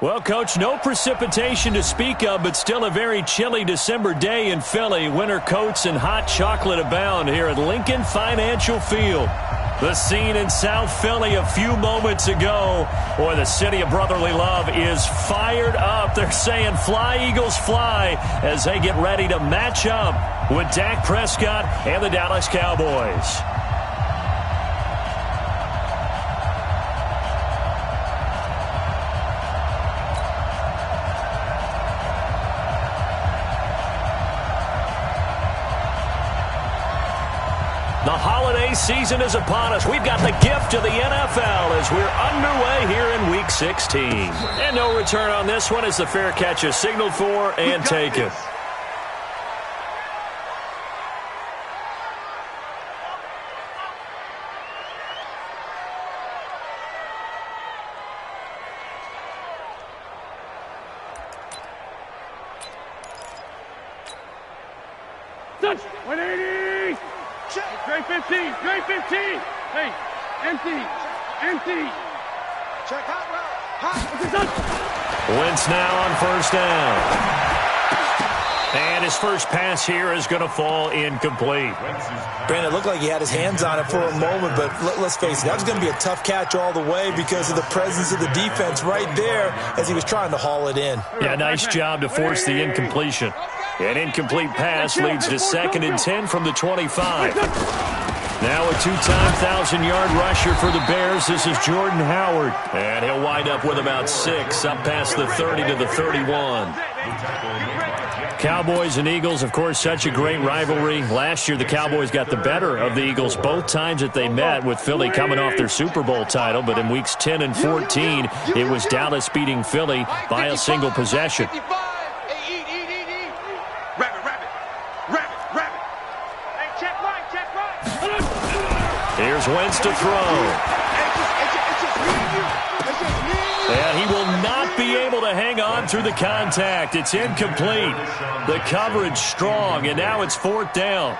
Well, Coach, no precipitation to speak of, but still a very chilly December day in Philly. Winter coats and hot chocolate abound here at Lincoln Financial Field. The scene in South Philly a few moments ago, boy, the city of brotherly love is fired up. They're saying fly, Eagles, fly, as they get ready to match up with Dak Prescott and the Dallas Cowboys. The holiday season is upon us. We've got the gift of the NFL as we're underway here in Week 16. And no return on this one as the fair catch is signaled for and taken. Touch 180. Great 15. Great 15. Hey, empty. Check out route. Wentz now on first down. And his first pass here is going to fall incomplete. Brandon, it looked like he had his hands on it for a moment, but let's face it, that was going to be a tough catch all the way because of the presence of the defense right there as he was trying to haul it in. Yeah, nice job to force the incompletion. An incomplete pass leads to 2nd and 10 from the 25. Now a two-time 1,000-yard rusher for the Bears. This is Jordan Howard. And he'll wind up with about 6 up past the 30 to the 31. Cowboys and Eagles, of course, such a great rivalry. Last year, the Cowboys got the better of the Eagles both times that they met, with Philly coming off their Super Bowl title. But in weeks 10 and 14, it was Dallas beating Philly by a single possession. Here's Wentz to throw. And he will not be able to hang on through the contact. It's incomplete. The coverage strong, and now it's 4th down.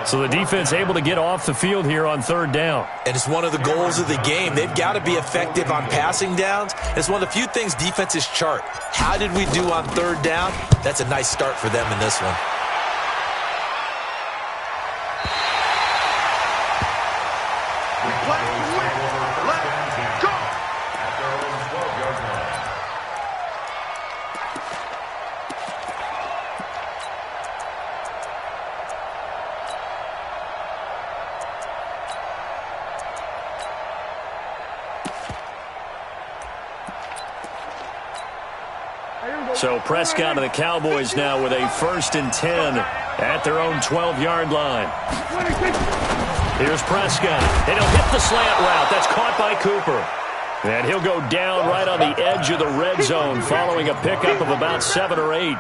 So the defense able to get off the field here on 3rd down. And it's one of the goals of the game. They've got to be effective on passing downs. It's one of the few things defenses chart. How did we do on 3rd down? That's a nice start for them in this one. So Prescott and the Cowboys now with a 1st and 10 at their own 12-yard line. Here's Prescott, and he'll hit the slant route. That's caught by Cooper. And he'll go down right on the edge of the red zone following a pickup of about 7 or 8.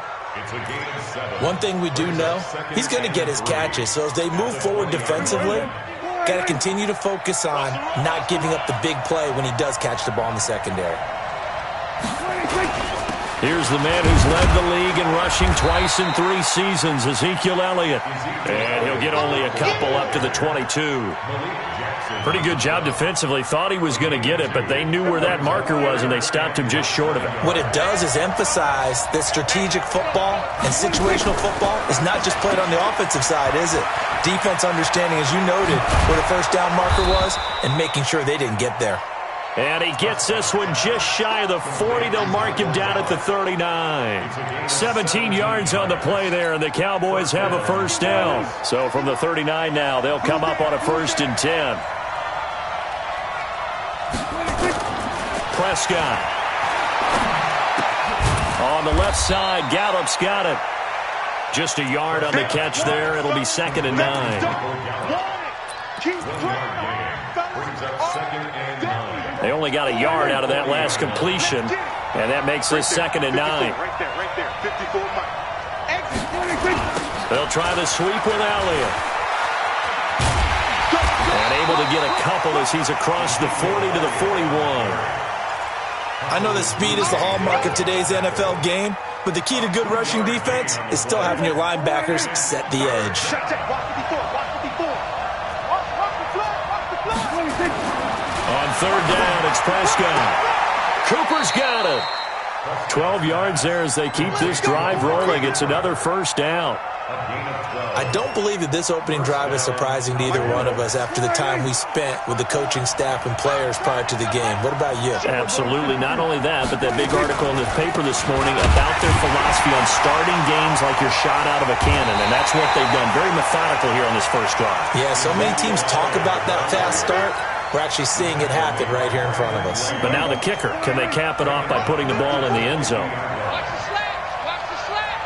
One thing we do know, he's going to get his catches. So as they move forward defensively, got to continue to focus on not giving up the big play when he does catch the ball in the secondary. Here's the man who's led the league in rushing twice in 3 seasons, Ezekiel Elliott. And he'll get only a couple up to the 22. Pretty good job defensively. Thought he was going to get it, but they knew where that marker was, and they stopped him just short of it. What it does is emphasize that strategic football and situational football is not just played on the offensive side, is it? Defense understanding, as you noted, where the first down marker was and making sure they didn't get there. And he gets this one just shy of the 40. They'll mark him down at the 39. 17 yards on the play there, and the Cowboys have a 1st down. So from the 39 now, they'll come up on a 1st and 10. Prescott. On the left side, Gallup's got it. Just a yard on the catch there. It'll be 2nd and 9. They only got a yard out of that last completion, and that makes this 2nd and 9. They'll try the sweep with Elliott. And able to get a couple as he's across the 40 to the 41. I know that speed is the hallmark of today's NFL game, but the key to good rushing defense is still having your linebackers set the edge. On 3rd down, it's Prescott. Cooper's got it. 12 yards there as they keep this drive rolling. It's another first down. I don't believe that this opening drive is surprising to either one of us after the time we spent with the coaching staff and players prior to the game. What about you? Absolutely. Not only that, but that big article in the paper this morning about their philosophy on starting games like you're shot out of a cannon, and that's what they've done. Very methodical here on this first drive. Yeah, so many teams talk about that fast start. We're actually seeing it happen right here in front of us. But now the kicker. Can they cap it off by putting the ball in the end zone? Watch the slant. Watch the slant.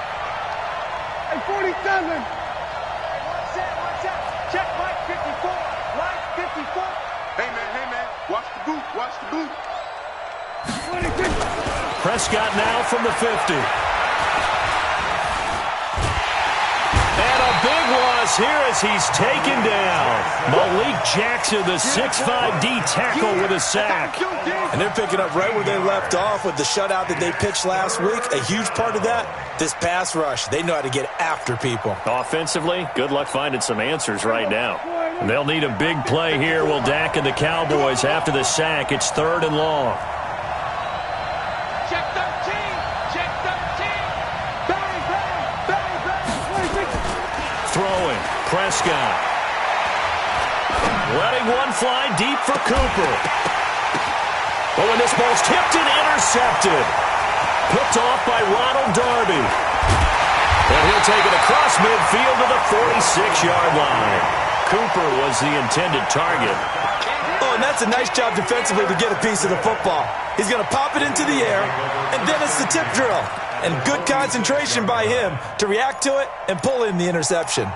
Hey, 47. Check Mike 54. Mike 54. Hey, man. Watch the boot. Watch the boot. 26. Prescott now from the 50. And a big loss here as he's taken down. Malik Jackson, the 6'5" D tackle with a sack. And they're picking up right where they left off with the shutout that they pitched last week. A huge part of that, this pass rush. They know how to get after people. Offensively, good luck finding some answers right now. They'll need a big play here. Will Dak and the Cowboys after the sack. It's 3rd and long. Check 13. Check 13. Bang, bang, bang, bang. 26. Throwing. Prescott. Letting one fly deep for Cooper. Oh, and this ball's tipped and intercepted. Picked off by Ronald Darby. And he'll take it across midfield to the 46-yard line. Cooper was the intended target. Oh, and that's a nice job defensively to get a piece of the football. He's going to pop it into the air, and then it's the tip drill. And good concentration by him to react to it and pull in the interception.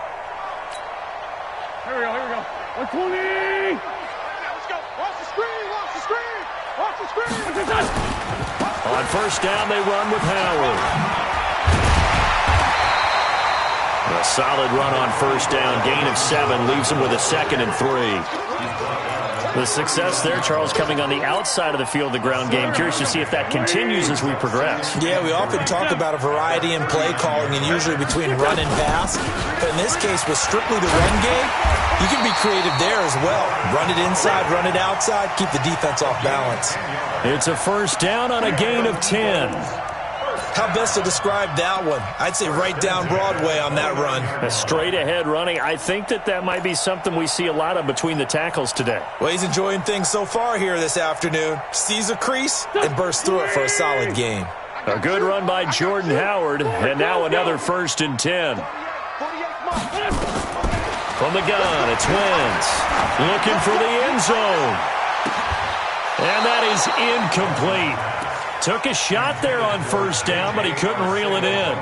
Here we go. 120. Let's go. Watch the screen. Watch the screen. Watch the screen. On first down, they run with Howard. A solid run on first down. Gain of 7 leaves him with a 2nd and 3. The success there, Charles, coming on the outside of the field, the ground game. Curious to see if that continues as we progress. Yeah, we often talk about a variety in play calling and usually between run and pass. But in this case, with strictly the run game, you can be creative there as well. Run it inside, run it outside, keep the defense off balance. It's a first down on a gain of 10. How best to describe that one? I'd say right down Broadway on that run. A straight-ahead running. I think that might be something we see a lot of between the tackles today. Well, he's enjoying things so far here this afternoon. Sees a crease and bursts through it for a solid gain. A good run by Jordan Howard, and now another 1st and 10. From the gun, it's Wentz. Looking for the end zone. And that is incomplete. Took a shot there on first down, but he couldn't reel it in.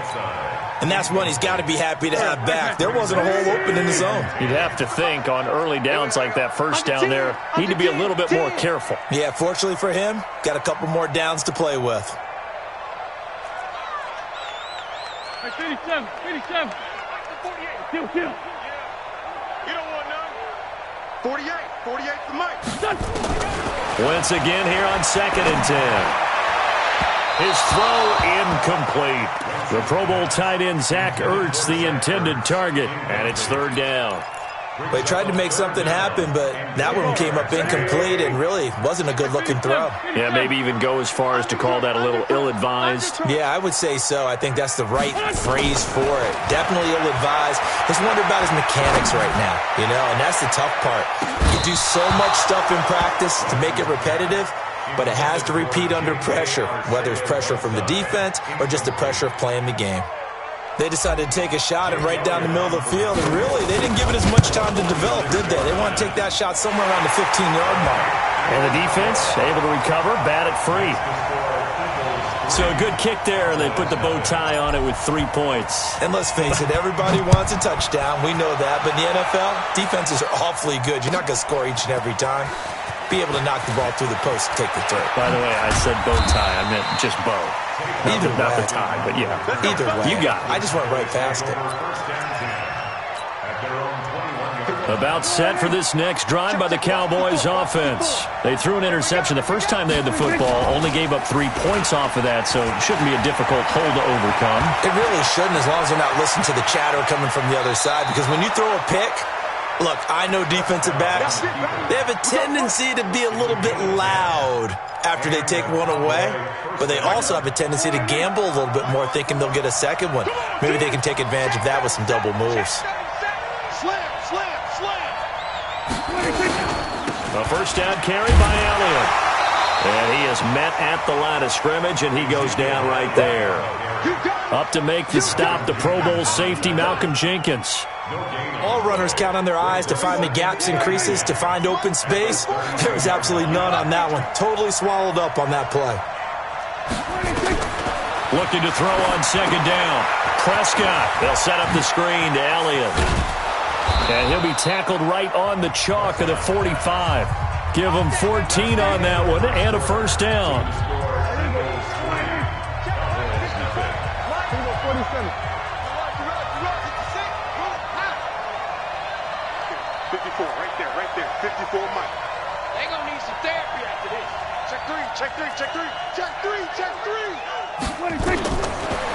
And that's one he's got to be happy to have back. There wasn't a hole open in the zone. You'd have to think on early downs like that first down there, need to be a little bit more careful. Yeah, fortunately for him, got a couple more downs to play with. 57. 48. Kill. You don't want none. 48 for Mike. Once again here on 2nd and 10. His throw incomplete. The Pro Bowl tight end Zach Ertz, the intended target, and it's 3rd down. They tried to make something happen, but that one came up incomplete and really wasn't a good-looking throw. Yeah, maybe even go as far as to call that a little ill-advised. Yeah, I would say so. I think that's the right phrase for it. Definitely ill-advised. Just wonder about his mechanics right now, and that's the tough part. You do so much stuff in practice to make it repetitive, but it has to repeat under pressure, whether it's pressure from the defense or just the pressure of playing the game. They decided to take a shot and right down the middle of the field, and really, they didn't give it as much time to develop, did they? They want to take that shot somewhere around the 15-yard mark. And the defense able to recover, bat it free. So a good kick there, and they put the bow tie on it with 3 points. And let's face it, everybody wants a touchdown. We know that, but in the NFL, defenses are awfully good. You're not going to score each and every time. Be able to knock the ball through the post and take the throw. By the way, I said bow tie. I meant just bow. Not the tie, but yeah. Either way. You got it. I just went right past it. About set for this next drive by the Cowboys offense. They threw an interception. The first time they had the football, only gave up 3 points off of that, so it shouldn't be a difficult hole to overcome. It really shouldn't, as long as they're not listening to the chatter coming from the other side, because when you throw a pick, Look, I know defensive backs, they have a tendency to be a little bit loud after they take one away, but they also have a tendency to gamble a little bit more, thinking they'll get a second one. Maybe they can take advantage of that with some double moves. A first down carry by Elliott. And he is met at the line of scrimmage, and he goes down right there. Up to make the stop, the Pro Bowl safety, Malcolm Jenkins. All runners count on their eyes to find the gaps and creases, to find open space. There was absolutely none on that one. Totally swallowed up on that play. Looking to throw on second down. Prescott. They'll set up the screen to Elliott. And he'll be tackled right on the chalk of the 45. Give him 14 on that one and a first down. 54, right there. 54 Mike. They gonna need some therapy after this. Check three.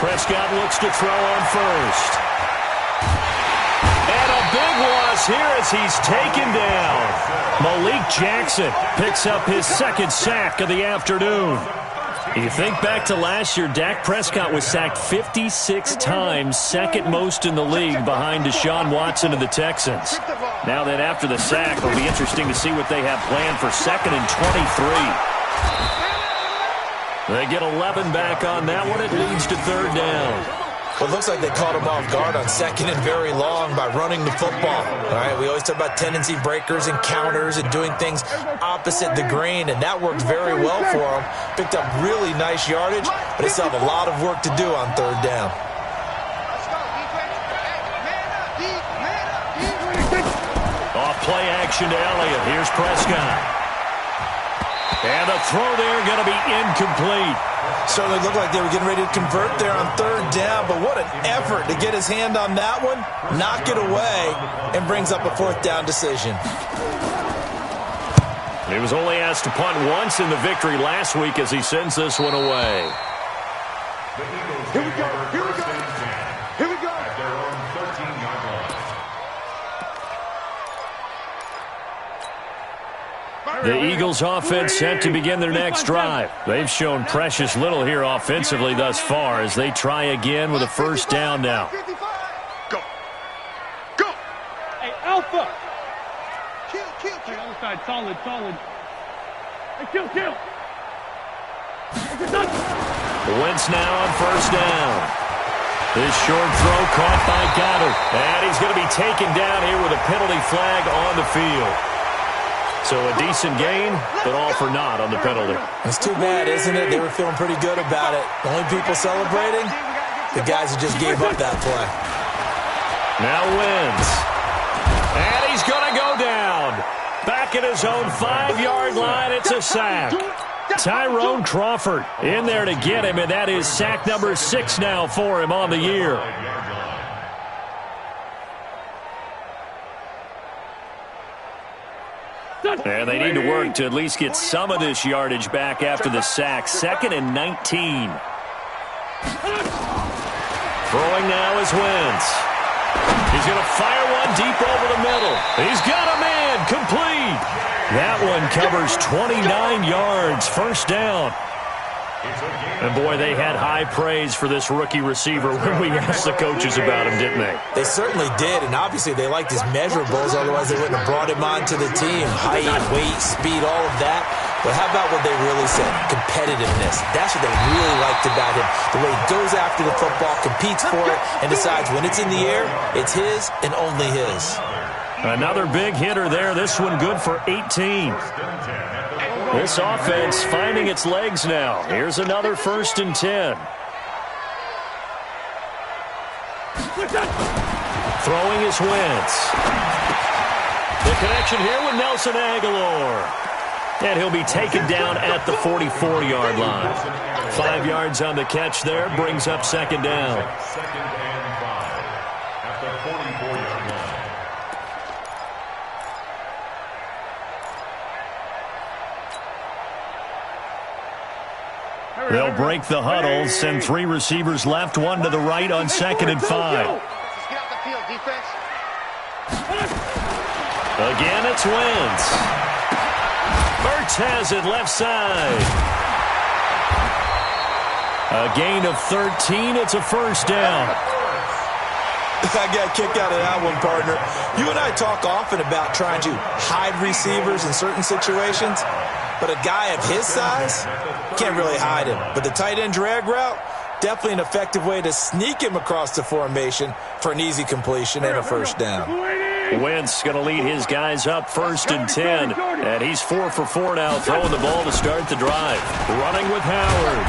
Prescott looks to throw on first. And a big loss here as he's taken down. Malik Jackson picks up his second sack of the afternoon. You think back to last year, Dak Prescott was sacked 56 times, second most in the league behind Deshaun Watson and the Texans. Now then, after the sack, it'll be interesting to see what they have planned for second and 23. They get 11 back on that one. It leads to third down. Well, it looks like they caught him off guard on second and very long by running the football. All right, we always talk about tendency breakers and counters and doing things opposite the grain, and that worked very well for them. Picked up really nice yardage, but they still have a lot of work to do on third down. Off play action to Elliott. Here's Prescott. And the throw there going to be incomplete. Certainly looked like they were getting ready to convert there on third down, but what an effort to get his hand on that one, knock it away, and brings up a fourth down decision. He was only asked to punt once in the victory last week as he sends this one away. Here we go. The Eagles offense set to begin their next drive. They've shown precious little here offensively thus far as they try again with a first down now. Go. Hey, Alpha. Kill. Hey, other side, solid. Hey, kill. Wentz now on first down. This short throw caught by Goddard. And he's going to be taken down here with a penalty flag on the field. So a decent gain, but all for naught on the penalty. It's too bad, isn't it? They were feeling pretty good about it. The only people celebrating, the guys who just gave up that play. Now wins. And he's going to go down. Back at his own 5-yard line, it's a sack. Tyrone Crawford in there to get him, and that is sack number 6 now for him on the year. And they need to work to at least get some of this yardage back after the sack. 2nd and 19. Throwing now is Wentz. He's going to fire one deep over the middle. He's got a man complete. That one covers 29 yards. First down. And, boy, they had high praise for this rookie receiver when we asked the coaches about him, didn't they? They certainly did, and obviously they liked his measurables. Otherwise, they wouldn't have brought him onto the team. Height, weight, speed, all of that. But how about what they really said? Competitiveness. That's what they really liked about him. The way he goes after the football, competes for it, and decides when it's in the air, it's his and only his. Another big hitter there. This one good for 18. This offense finding its legs now. Here's another 1st and 10. Throwing is Wentz. The connection here with Nelson Aguilar. And he'll be taken down at the 44-yard line. 5 yards on the catch there, brings up 2nd down. At the 44-yard line. They'll break the huddle, send 3 receivers left, 1 to the right on 2nd and 5. Let's get out the field, defense. Again, it's Wentz. Ertz has it left side. A gain of 13. It's a first down. I got a kick out of that one, partner. You and I talk often about trying to hide receivers in certain situations, but a guy of his size can't really hide him. But the tight end drag route, definitely an effective way to sneak him across the formation for an easy completion and a first down. Wentz going to lead his guys up 1st and 10, and he's 4 for 4 now, throwing the ball to start the drive. Running with Howard,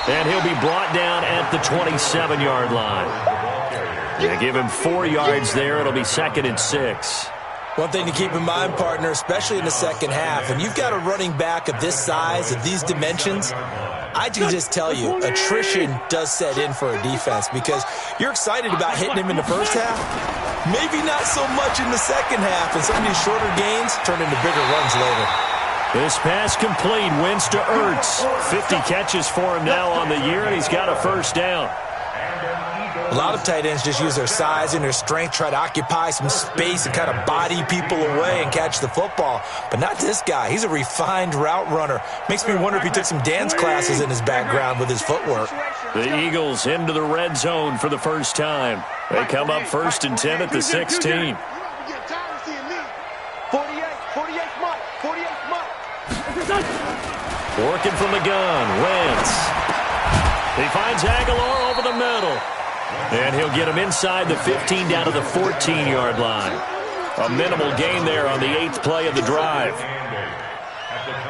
and he'll be brought down at the 27-yard line. They give him 4 yards there. It'll be 2nd and 6. One thing to keep in mind, partner, especially in the second half, when you've got a running back of this size, of these dimensions, I can just tell you, attrition does set in for a defense because you're excited about hitting him in the first half. Maybe not so much in the second half, and some of these shorter gains turn into bigger runs later. This pass complete. Wentz to Ertz. 50 catches for him now on the year, and he's got a first down. A lot of tight ends just use their size and their strength, try to occupy some space and kind of body people away and catch the football. But not this guy. He's a refined route runner. Makes me wonder if he took some dance classes in his background with his footwork. The Eagles into the red zone for the first time. They come up 1st and 10 at the 16. 48 Mike. Working from the gun, Wentz. He finds Aguilar over the middle. And he'll get him inside the 15 down to the 14-yard line. A minimal gain there on the 8th play of the drive.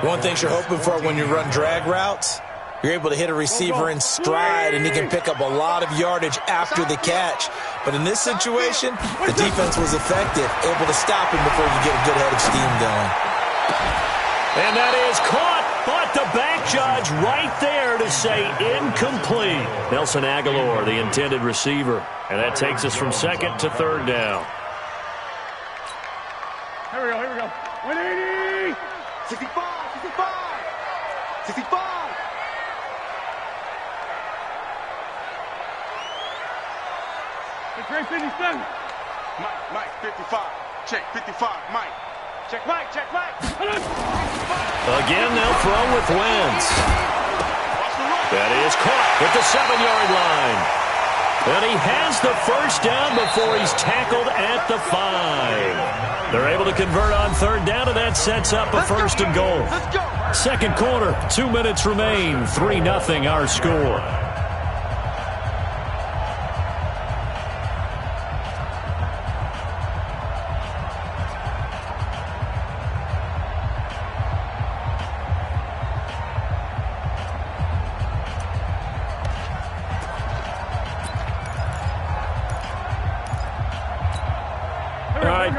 One thing you're hoping for when you run drag routes, you're able to hit a receiver in stride and he can pick up a lot of yardage after the catch. But in this situation, the defense was effective, able to stop him before you get a good head of steam going. And that is caught. But the back judge right there to say incomplete. Nelson Aguilar, the intended receiver. And that takes us from 2nd to 3rd down. Here we go. 180! 65! 57! Mike, 55. Check, 55, Mike. Check Mike. Again, they'll throw with Wentz. That is caught at the 7-yard line. And he has the first down before he's tackled at the 5. They're able to convert on 3rd down, and that sets up a 1st and goal. Second quarter, 2 minutes remain. 3-0 our score.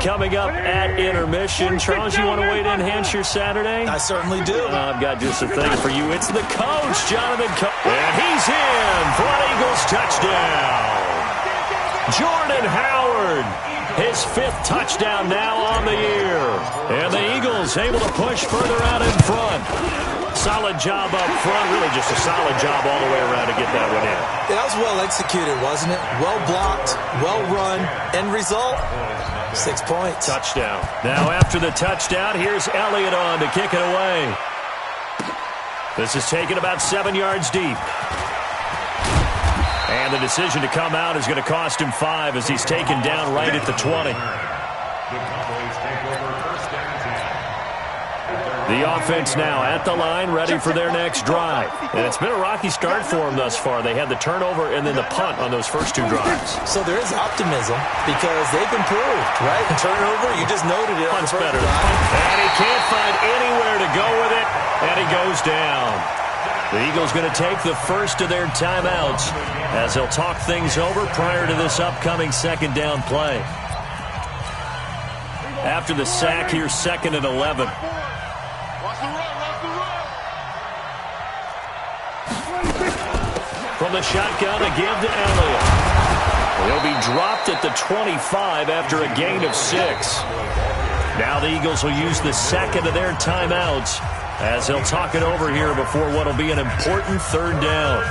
Coming up at intermission. Charles, you want to wait to enhance your Saturday? I certainly do. I've got just a thing for you. It's the coach, Jonathan and he's in for an Eagles touchdown. Jordan Howard, his 5th touchdown now on the year. And the Eagles able to push further out in front. Solid job up front. Really just a solid job all the way around to get that one in. Yeah, that was well executed, wasn't it? Well blocked, well run. End result, 6 points. Touchdown. Now after the touchdown, here's Elliott on to kick it away. This is taken about 7 yards deep. And the decision to come out is going to cost him 5 as he's taken down right at the 20. The offense now at the line, ready for their next drive. And it's been a rocky start for them thus far. They had the turnover and then the punt on those first 2 drives. So there is optimism because they've improved, right? And turnover, you just noted it. Punt's better. And he can't find anywhere to go with it, and he goes down. The Eagles going to take the first of their timeouts as they'll talk things over prior to this upcoming 2nd down play. After the sack, here's 2nd and 11. From the shotgun, a give to Elliott. He'll be dropped at the 25 after a gain of 6. Now the Eagles will use the 2nd of their timeouts as they'll talk it over here before what will be an important 3rd down.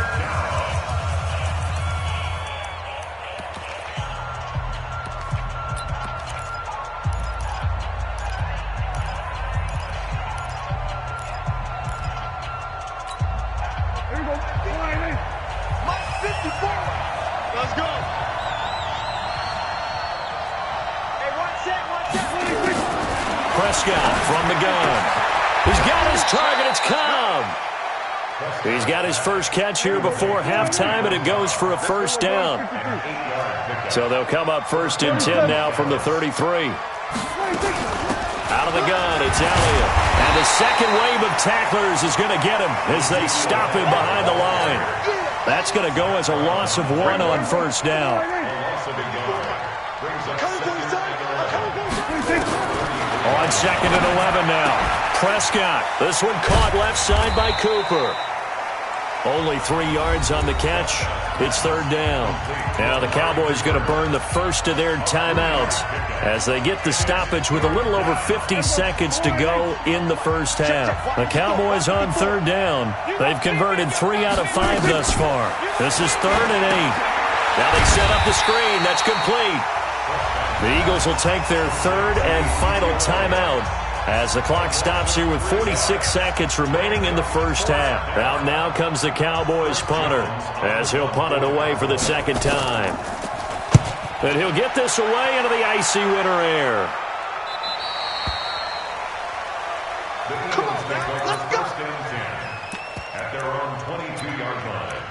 Prescott from the gun. He's got his target. It's Cobb. He's got his first catch here before halftime, and it goes for a first down. So they'll come up 1st and 10 now from the 33. Out of the gun, it's Elliott. And the second wave of tacklers is going to get him as they stop him behind the line. That's going to go as a loss of 1 on 1st down. On 2nd and 11 now. Prescott. This one caught left side by Cooper. Only 3 yards on the catch. It's 3rd down. Now the Cowboys going to burn the first of their timeouts as they get the stoppage with a little over 50 seconds to go in the first half. The Cowboys on 3rd down. They've converted 3 out of 5 thus far. This is 3rd and 8. Now they set up the screen. That's complete. The Eagles will take their 3rd and final timeout as the clock stops here with 46 seconds remaining in the first half. Out now comes the Cowboys punter as he'll punt it away for the 2nd time. And he'll get this away into the icy winter air. Come on, man. Let's go. 1st and 10 at their own 22-yard line.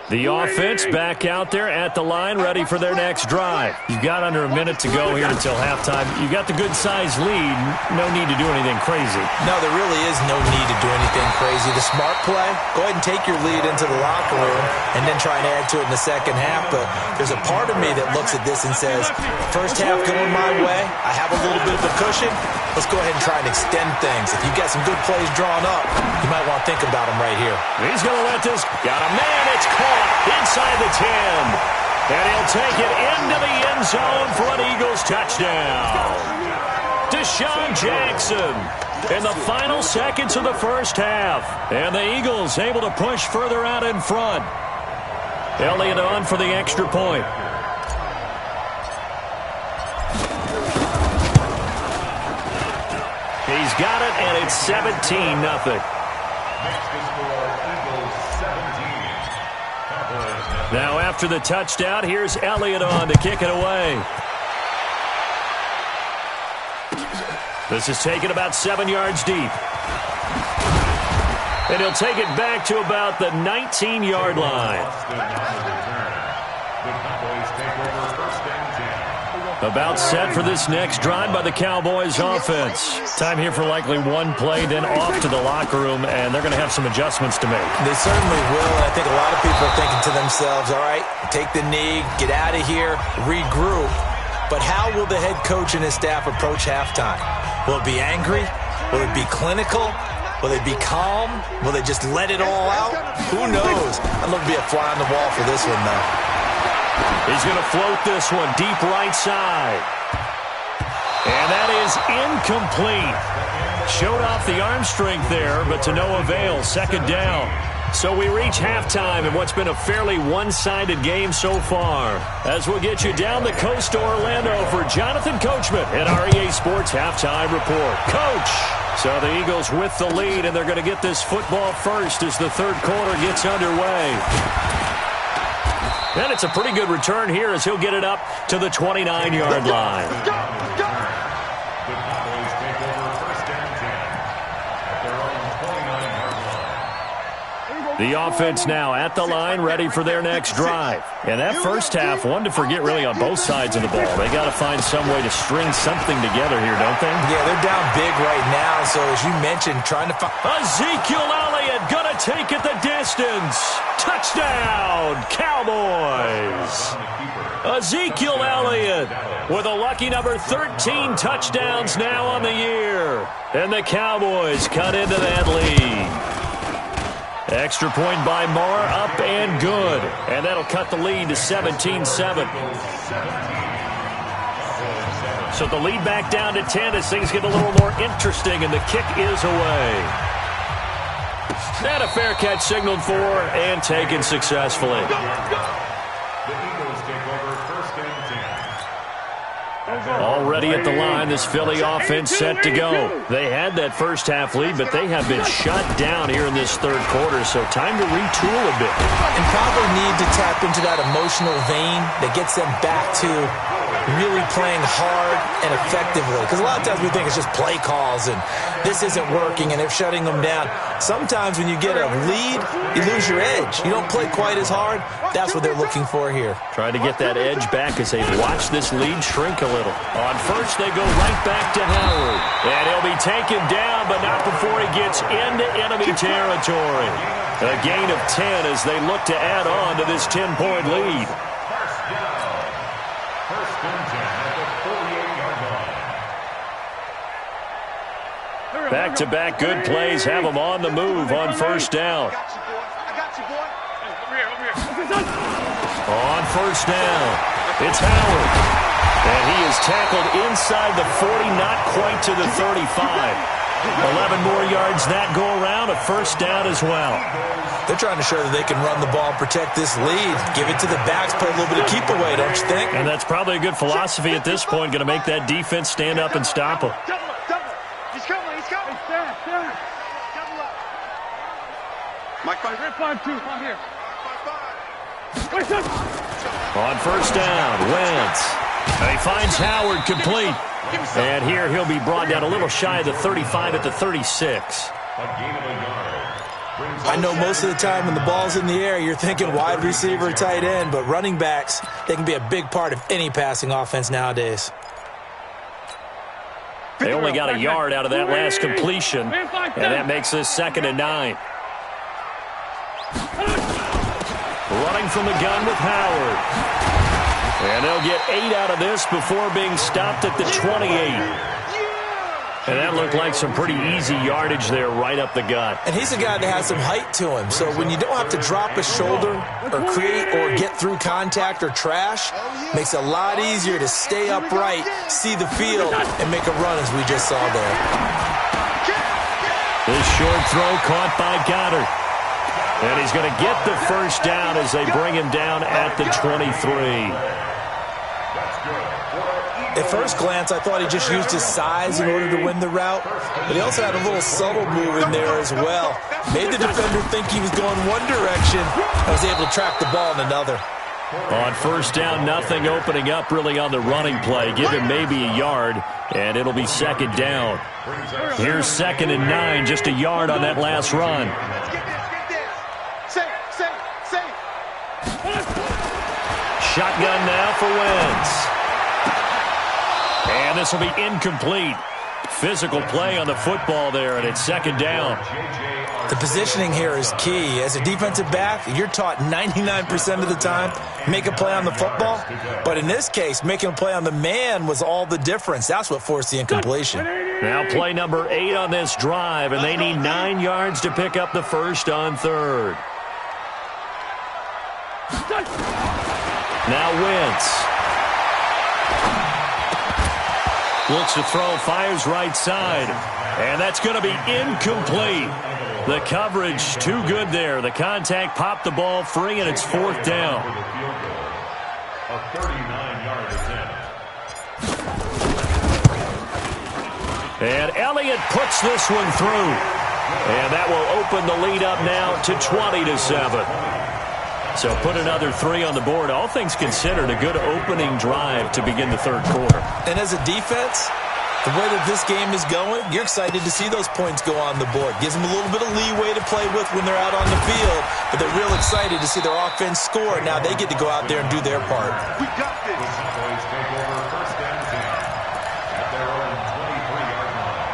The offense back out there at the line, ready for their next drive. You've got under a minute to go here until halftime. You've got the good-sized lead. No need to do anything crazy. No, there really is no need to do anything crazy. The smart play, go ahead and take your lead into the locker room and then try and add to it in the second half. But there's a part of me that looks at this and says, first half going my way, I have a little bit of a cushion. Let's go ahead and try and extend things. If you've got some good plays drawn up, you might want to think about them right here. He's going to let this. Got a man. It's caught inside the 10. And he'll take it into the end zone for an Eagles touchdown. Deshaun Jackson in the final seconds of the first half. And the Eagles able to push further out in front. Elliott on for the extra point. He's got it, and it's 17-0. Next to score, Eagles 17. Now after the touchdown, here's Elliott on to kick it away. This is taken about 7 yards deep. And he'll take it back to about the 19-yard line. About set for this next drive by the Cowboys offense. Time here for likely one play, then off to the locker room, and they're going to have some adjustments to make. They certainly will, and I think a lot of people are thinking to themselves, all right, take the knee, get out of here, regroup. But how will the head coach and his staff approach halftime? Will it be angry? Will it be clinical? Will they be calm? Will they just let it all out? Who knows? I'd love to be a fly on the wall for this one, though. He's going to float this one deep right side. And that is incomplete. Showed off the arm strength there, but to no avail. 2nd down. So we reach halftime in what's been a fairly one-sided game so far. As we'll get you down the coast to Orlando for Jonathan Coachman at our EA Sports Halftime Report. Coach! So the Eagles with the lead, and they're going to get this football first as the 3rd quarter gets underway. And it's a pretty good return here as he'll get it up to the 29-yard line. The Cowboys take over 1st and 10 at their own 29-yard line. The offense now at the line, ready for their next drive. And that first half, one to forget really on both sides of the ball. They got to find some way to string something together here, don't they? Yeah, they're down big right now, so as you mentioned, trying to find... Ezekiel Elliott going to take it the distance. Touchdown, Cowboys. Ezekiel Elliott with a lucky number 13 touchdowns now on the year. And the Cowboys cut into that lead. Extra point by Marr, up and good. And that'll cut the lead to 17-7. So the lead back down to 10 as things get a little more interesting, and the kick is away. And a fair catch signaled for and taken successfully. The Eagles take over 1st and Already at the line, this Philly offense set to go. They had that first half lead, but they have been shut down here in this third quarter, so time to retool a bit. And probably need to tap into that emotional vein that gets them back to really playing hard and effectively. Because a lot of times we think it's just play calls and this isn't working and they're shutting them down. Sometimes when you get a lead, you lose your edge. You don't play quite as hard. That's what they're looking for here. Trying to get that edge back as they've watched this lead shrink a little. On first, they go right back to Howard. And he'll be taken down, but not before he gets into enemy territory. A gain of 10 as they look to add on to this 10-point lead. First and 10 at the 48-yard line. Back-to-back good plays have them on the move on first down. I got you, boy. On first down, it's Howard. And he is tackled inside the 40, not quite to the 35. 11 more yards that go around, a first down as well. They're trying to show that they can run the ball and protect this lead. Give it to the backs, play a little bit of keep away, don't you think? And that's probably a good philosophy at this point, going to make that defense stand up and stop him. Double up. He's coming. Double up. Mike, 5-2, I'm here. 5-5. On first down, Wentz. And he finds Howard complete. And here he'll be brought down a little shy of the 35 at the 36. I know most of the time when the ball's in the air, you're thinking wide receiver, tight end, but running backs, they can be a big part of any passing offense nowadays. They only got a yard out of that last completion, and that makes this 2nd and 9. Running from the gun with Howard. And they'll get 8 out of this before being stopped at the 28. And that looked like some pretty easy yardage there right up the gut. And he's a guy that has some height to him. So when you don't have to drop a shoulder or create or get through contact or trash, makes it a lot easier to stay upright, see the field, and make a run as we just saw there. This short throw caught by Goddard. And he's going to get the first down as they bring him down at the 23. At first glance, I thought he just used his size in order to win the route, but he also had a little subtle move in there as well. Made the defender think he was going one direction and was able to track the ball in another. On first down, nothing opening up really on the running play. Give him maybe a yard, and it'll be 2nd down. Here's 2nd and 9, just a yard on that last run. Shotgun now for Wentz. And this will be incomplete. Physical play on the football there, and it's 2nd down. The positioning here is key. As a defensive back, you're taught 99% of the time, make a play on the football. But in this case, making a play on the man was all the difference. That's what forced the incompletion. Now play number 8 on this drive, and they need 9 yards to pick up the first on 3rd. Now Wentz. Looks to throw, fires right side. And that's going to be incomplete. The coverage too good there. The contact popped the ball free, and it's 4th down. A 39-yard attempt. And Elliott puts this one through. And that will open the lead up now to 20-7. So put another 3 on the board. All things considered, a good opening drive to begin the 3rd quarter. And as a defense, the way that this game is going, you're excited to see those points go on the board. Gives them a little bit of leeway to play with when they're out on the field, but they're real excited to see their offense score. Now they get to go out there and do their part. We got this. Cowboys take over 1st and 10 at their own 23-yard line.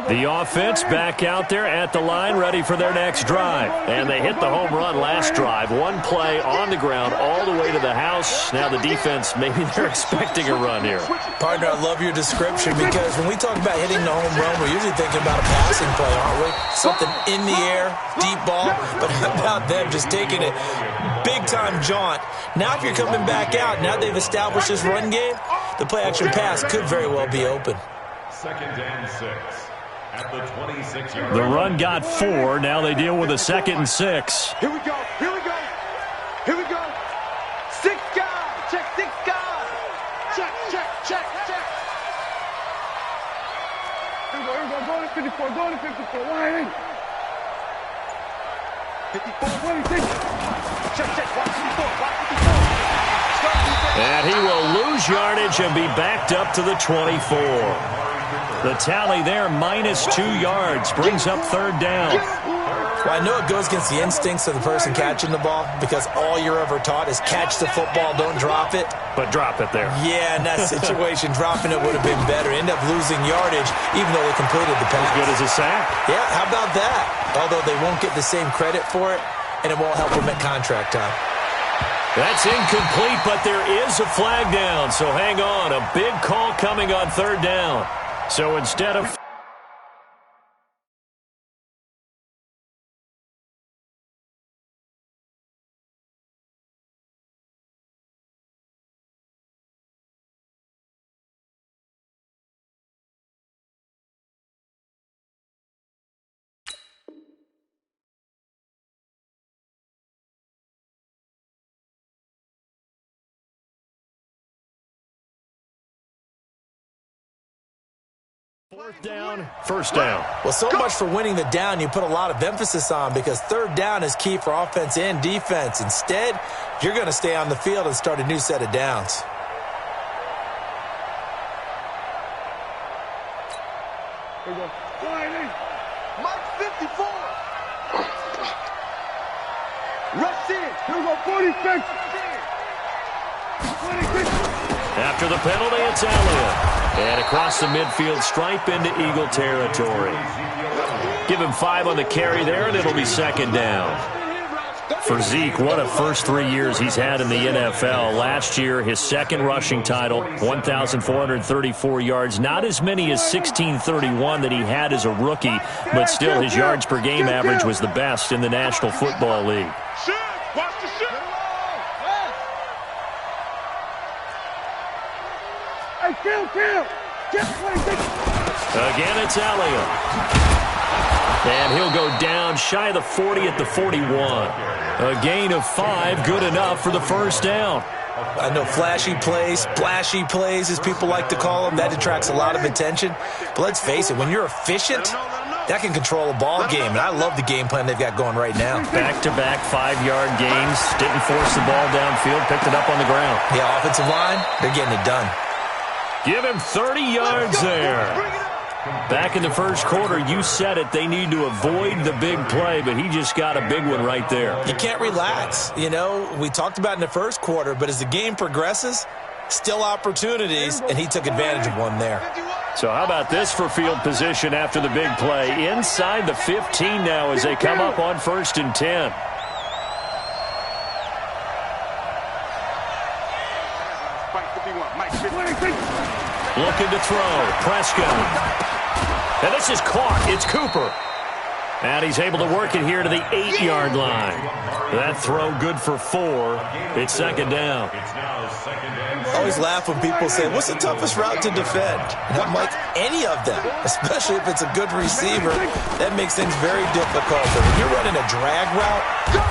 The offense back out there at the line, ready for their next drive. And they hit the home run last drive. One play on the ground all the way to the house. Now the defense, maybe they're expecting a run here. Partner, I love your description because when we talk about hitting the home run, we're usually thinking about a passing play, aren't we? Something in the air, deep ball. But how about them just taking it big-time jaunt? Now if you're coming back out, now they've established this run game, the play-action pass could very well be open. 2nd and 6. at the 26-yard The line. run got 4. Now they deal with a 2nd and 6. Here we go. Here we go. Here we go. 6 guys. Check 6 guys. Check, check, check, check. Here we go. Here we go. Go to 54. Go to 54. Line in. 54. 26. Check, check. Watch 54. Watch 54. And he will lose yardage and be backed up to the 24. The tally there, -2 yards, brings up 3rd down. Well, I know it goes against the instincts of the person catching the ball because all you're ever taught is catch the football, don't drop it. But drop it there. Yeah, in that situation, dropping it would have been better. End up losing yardage even though they completed the pass. As good as a sack. Yeah, how about that? Although they won't get the same credit for it, and it won't help them at contract time. That's incomplete, but there is a flag down, so hang on. A big call coming on 3rd down. So instead of... Fourth down, 1st down. Well, so much for winning the down you put a lot of emphasis on because 3rd down is key for offense and defense. Instead, you're going to stay on the field and start a new set of downs. Here we go. Mike 54. Rush in. Here we go. 46. 26. After the penalty, it's Elliott. And across the midfield stripe into Eagle territory. Give him 5 on the carry there, and it'll be 2nd down. For Zeke, what a first 3 years he's had in the NFL. Last year, his 2nd rushing title, 1,434 yards. Not as many as 1,631 that he had as a rookie, but still his yards per game average was the best in the National Football League. Watch the shit. Hey, kill. Again, it's Elliott. And he'll go down shy of the 40 at the 41. A gain of 5, good enough for the 1st down. I know flashy plays, splashy plays, as people like to call them, that attracts a lot of attention. But let's face it, when you're efficient, that can control a ball game. And I love the game plan they've got going right now. Back-to-back 5-yard gains. Didn't force the ball downfield, picked it up on the ground. Yeah, offensive line, they're getting it done. Give him 30 yards there. Back in the 1st quarter, you said it, they need to avoid the big play, but he just got a big one right there. You can't relax. You know, we talked about in the 1st quarter, but as the game progresses, still opportunities, and he took advantage of one there. So how about this for field position after the big play? Inside the 15 now as they come up on 1st and 10. Looking to throw. Prescott. And this is caught. It's Cooper. And he's able to work it here to the 8-yard line. That throw good for 4. It's 2nd down. I always laugh when people say, what's the toughest route to defend? And I'm like, any of them, especially if it's a good receiver. That makes things very difficult. But when you're running a drag route,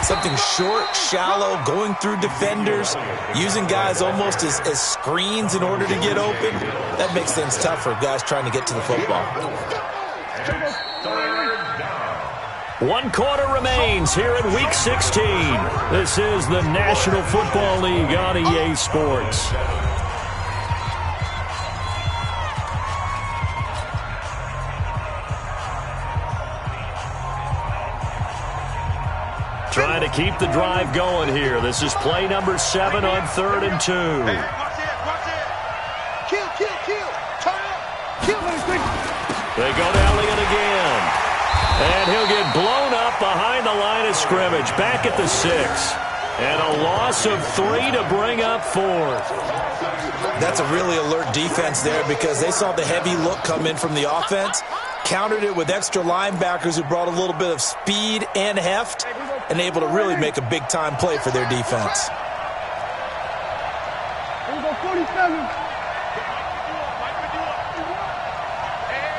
something short, shallow, going through defenders, using guys almost as screens in order to get open, that makes things tough for guys trying to get to the football. 1 quarter remains here in Week 16. This is the National Football League on EA Sports. Trying to keep the drive going here. This is play number 7 on 3rd and 2. Kill. Turn up. Kill. They go to Elliott again. And he'll get blown up behind the line of scrimmage. Back at the 6. And a loss of 3 to bring up 4th. That's a really alert defense there because they saw the heavy look come in from the offense, countered it with extra linebackers who brought a little bit of speed and heft, and able to really make a big-time play for their defense. Here we go, 47.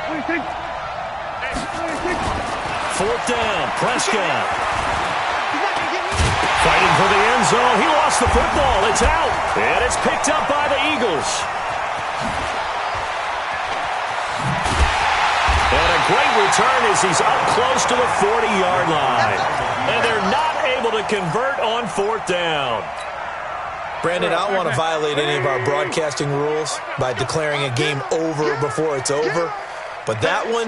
26. 4th down. Prescott fighting for the end zone. He lost the football. It's out. And it's picked up by the Eagles. And a great return as he's up close to the 40-yard line. And they're not able to convert on 4th down. Brandon, I don't want to violate any of our broadcasting rules by declaring a game over before it's over. But that one,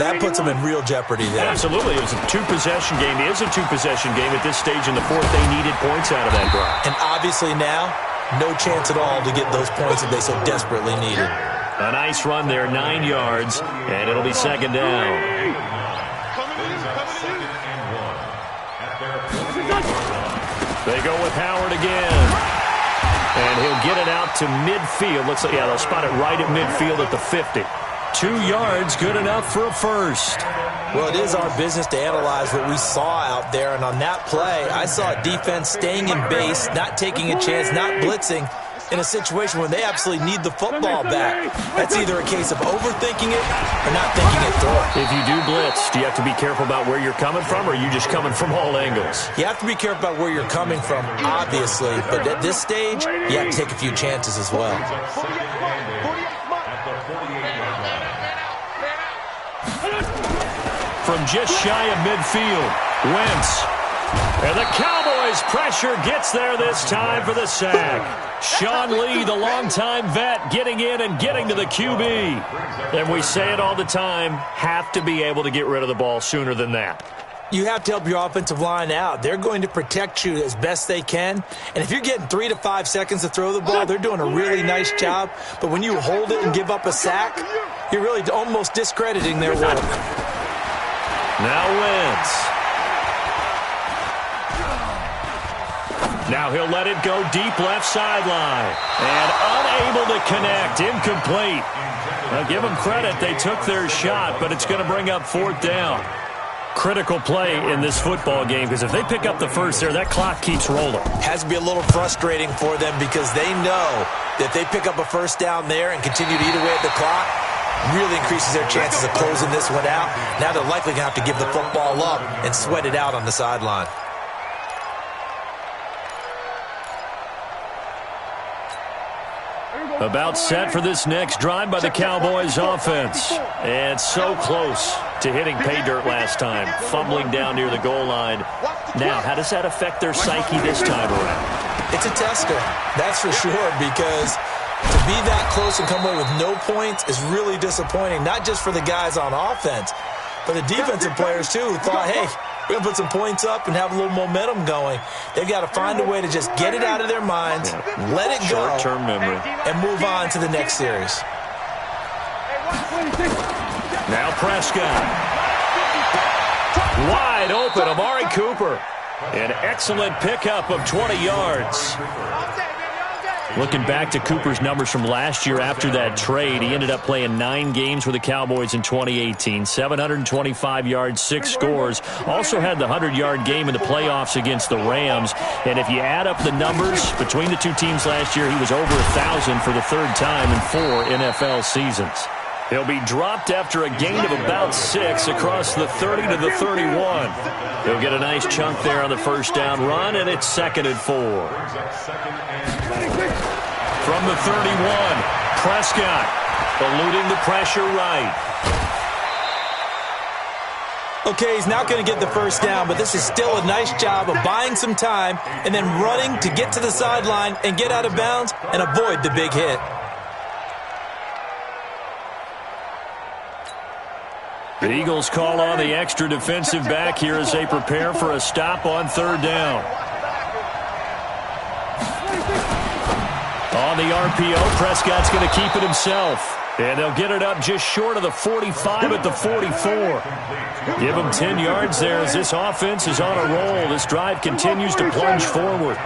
that puts them in real jeopardy there. Absolutely. It was a two-possession game. It is a two-possession game at this stage in the 4th. They needed points out of that drive. And obviously now, no chance at all to get those points that they so desperately needed. A nice run there, 9 yards, and it'll be 2nd down. They go with Howard again. And he'll get it out to midfield. Looks like, yeah, they'll spot it right at midfield at the 50. 2 yards, good enough for a first. Well, it is our business to analyze what we saw out there. And on that play, I saw defense staying in base, not taking a chance, not blitzing in a situation where they absolutely need the football back. That's either a case of overthinking it or not thinking it through. If you do blitz, do you have to be careful about where you're coming from, or are you just coming from all angles? You have to be careful about where you're coming from, obviously. But at this stage, you have to take a few chances as well. From just shy of midfield, Wentz. And the Cowboys' pressure gets there this time for the sack. Sean Lee, the longtime vet, getting in and getting to the QB. And we say it all the time, have to be able to get rid of the ball sooner than that. You have to help your offensive line out. They're going to protect you as best they can. And if you're getting 3 to 5 seconds to throw the ball, they're doing a really nice job. But when you hold it and give up a sack, you're really almost discrediting their work. Now Wentz. Now he'll let it go deep left sideline. And unable to connect. Incomplete. Now give them credit. They took their shot, but it's going to bring up 4th down. Critical play in this football game, because if they pick up the first there, that clock keeps rolling. Has to be a little frustrating for them because they know that if they pick up a first down there and continue to eat away at the clock, really increases their chances of closing this one out. Now they're likely going to have to give the football up and sweat it out on the sideline. About set for this next drive by the Cowboys offense. And so close to hitting pay dirt last time. Fumbling down near the goal line. Now, how does that affect their psyche this time around? It's a tester, that's for sure, because to be that close and come away with no points is really disappointing, not just for the guys on offense, but the defensive players, too, who thought, hey, we're going to put some points up and have a little momentum going. They've got to find a way to just get it out of their minds, let it go, short-term memory, and move on to the next series. Now Prescott. Wide open, Amari Cooper. An excellent pickup of 20 yards. Looking back to Cooper's numbers from last year after that trade, he ended up playing 9 games with the Cowboys in 2018. 725 yards, 6 scores. Also had the 100-yard game in the playoffs against the Rams. And if you add up the numbers between the two teams last year, he was over 1,000 for the 3rd time in 4 NFL seasons. He'll be dropped after a gain of about 6 across the 30 to the 31. He'll get a nice chunk there on the first down run, and it's 2nd and 4. From the 31, Prescott eluding the pressure right. Okay, he's not going to get the first down, but this is still a nice job of buying some time and then running to get to the sideline and get out of bounds and avoid the big hit. The Eagles call on the extra defensive back here as they prepare for a stop on 3rd down. On the RPO, Prescott's going to keep it himself. And they'll get it up just short of the 45 at the 44. Give them 10 yards there as this offense is on a roll. This drive continues to plunge forward.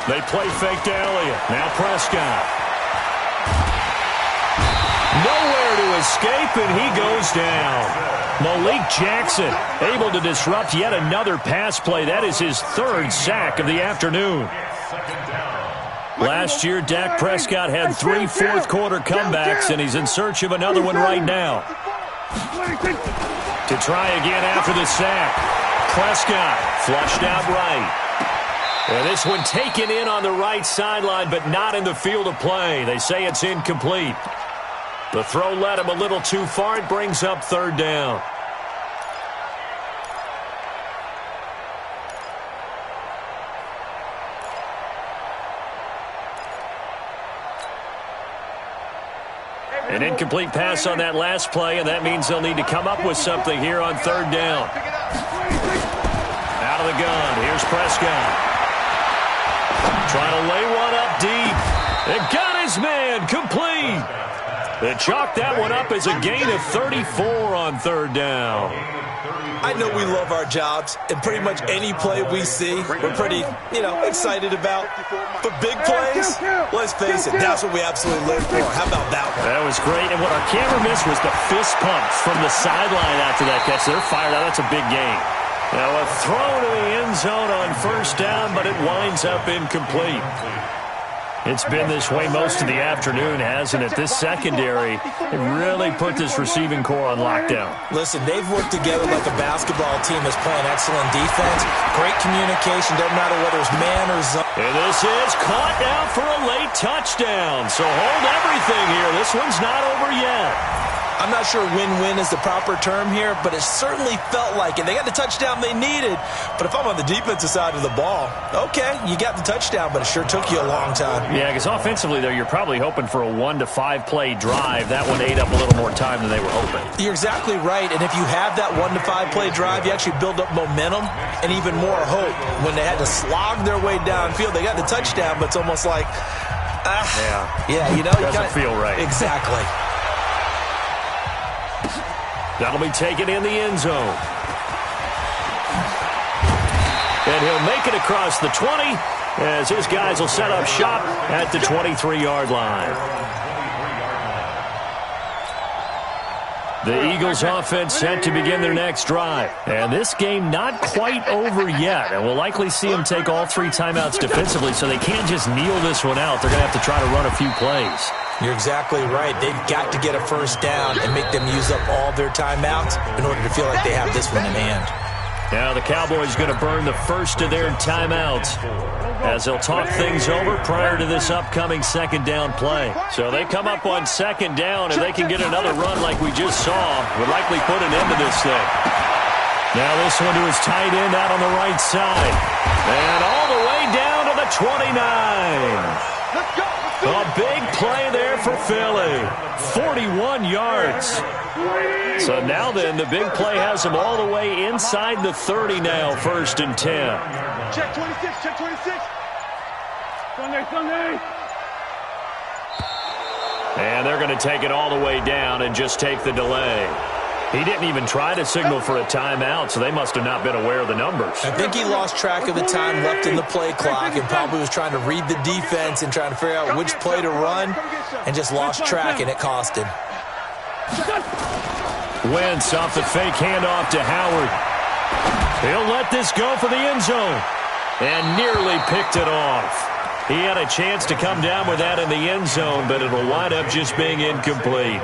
They play fake to Elliott. Now Prescott. Nowhere to escape, and he goes down. Malik Jackson able to disrupt yet another pass play. That is his 3rd sack of the afternoon. Last year, Dak Prescott had 3 fourth-quarter comebacks, and he's in search of another one right now. To try again after the sack. Prescott flushed out right. And this one taken in on the right sideline, but not in the field of play. They say it's incomplete. The throw led him a little too far. It brings up third down. An incomplete pass on that last play, and that means they'll need to come up with something here on third down. Out of the gun, here's Prescott. Trying to lay one up deep. It got his man complete. They chalked that one up as a gain of 34 on third down. I know we love our jobs, and pretty much any play we see, we're pretty, excited about. But big plays, let's face it, that's what we absolutely live for. How about that one? That was great, and what our camera missed was the fist pump from the sideline after that catch. They're fired out. That's a big gain. Now a throw to the end zone on first down, but it winds up incomplete. It's been this way most of the afternoon, hasn't it? This secondary really put this receiving core on lockdown. Listen, they've worked together like a basketball team that's playing excellent defense. Great communication, doesn't matter whether it's man or zone. And this is caught down for a late touchdown. So hold everything here. This one's not over yet. I'm not sure win-win is the proper term here, but it certainly felt like it. They got the touchdown they needed, but if I'm on the defensive side of the ball, okay, you got the touchdown, but it sure took you a long time. Yeah, because offensively, though, you're probably hoping for a 1 to 5 play drive. That one ate up a little more time than they were hoping. You're exactly right, and if you have that 1 to 5 play drive, you actually build up momentum and even more hope. When they had to slog their way downfield, they got the touchdown, but it's almost like, doesn't feel right. Exactly. That'll be taken in the end zone. And he'll make it across the 20 as his guys will set up shop at the 23-yard line. The Eagles offense set to begin their next drive. And this game not quite over yet. And we'll likely see them take all 3 timeouts defensively, so they can't just kneel this one out. They're going to have to try to run a few plays. You're exactly right. They've got to get a first down and make them use up all their timeouts in order to feel like they have this one in hand. Now the Cowboys going to burn the first of their timeouts as they'll talk things over prior to this upcoming second down play. So they come up on second down, and they can get another run like we just saw. Would likely put an end to this thing. Now this one to his tight end out on the right side. And all the way down to the 29. Let's go. A big play there for Philly. 41 yards. So now then, the big play has them all the way inside the 30 now, 1st and 10. Check 26, check 26. Sunday. And they're going to take it all the way down and just take the delay. He didn't even try to signal for a timeout, so they must have not been aware of the numbers. I think he lost track of the time left in the play clock and probably was trying to read the defense and trying to figure out which play to run and just lost track, and it cost him. Wentz off the fake handoff to Howard. He'll let this go for the end zone and nearly picked it off. He had a chance to come down with that in the end zone, but it'll wind up just being incomplete.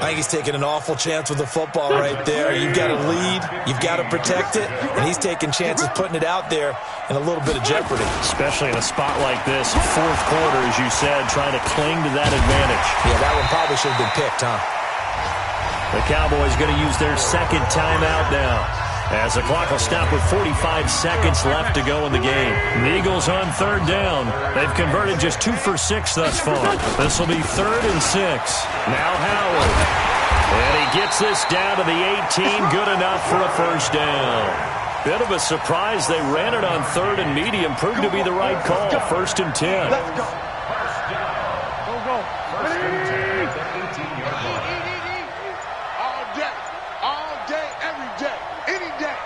I think he's taking an awful chance with the football right there. You've got to lead, you've got to protect it, and he's taking chances putting it out there in a little bit of jeopardy. Especially in a spot like this, 4th quarter, as you said, trying to cling to that advantage. Yeah, that one probably should have been picked, huh? The Cowboys going to use their second timeout now, as the clock will stop with 45 seconds left to go in the game. The Eagles on 3rd down. They've converted just 2 for 6 thus far. This will be 3rd and 6. Now Howard. And he gets this down to the 18. Good enough for a first down. Bit of a surprise. They ran it on 3rd and medium. Proved to be the right call. 1st and 10. Let's go. Go. All day, every day, any day.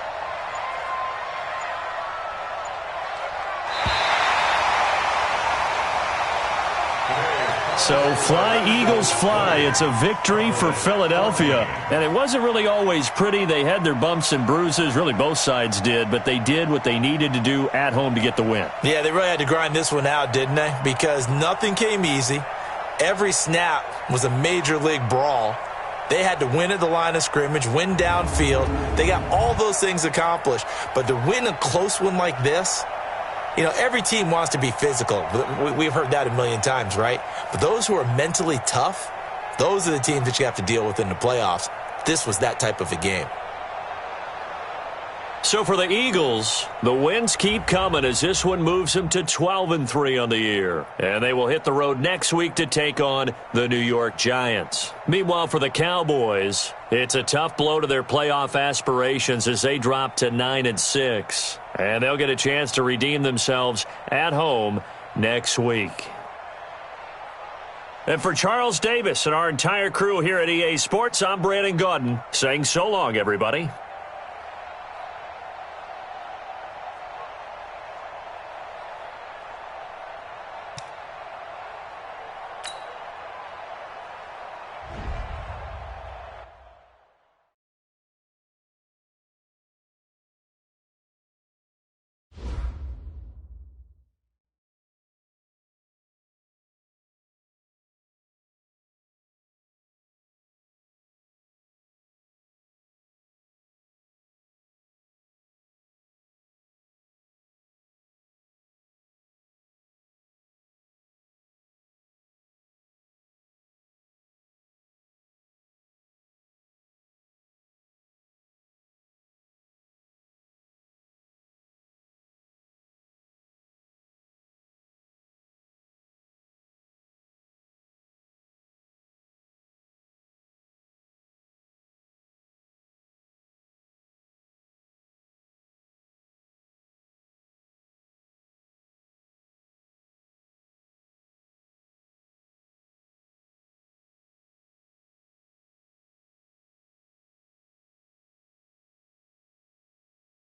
So fly, Eagles, fly. It's a victory for Philadelphia. And it wasn't really always pretty. They had their bumps and bruises. Really, both sides did. But they did what they needed to do at home to get the win. Yeah, they really had to grind this one out, didn't they? Because nothing came easy. Every snap was a major league brawl. They had to win at the line of scrimmage, win downfield. They got all those things accomplished. But to win a close one like this, every team wants to be physical. We've heard that a million times, right? But those who are mentally tough, those are the teams that you have to deal with in the playoffs. This was that type of a game. So for the Eagles, the wins keep coming as this one moves them to 12-3 on the year. And they will hit the road next week to take on the New York Giants. Meanwhile, for the Cowboys, it's a tough blow to their playoff aspirations as they drop to 9-6. And they'll get a chance to redeem themselves at home next week. And for Charles Davis and our entire crew here at EA Sports, I'm Brandon Gaudin saying so long, everybody.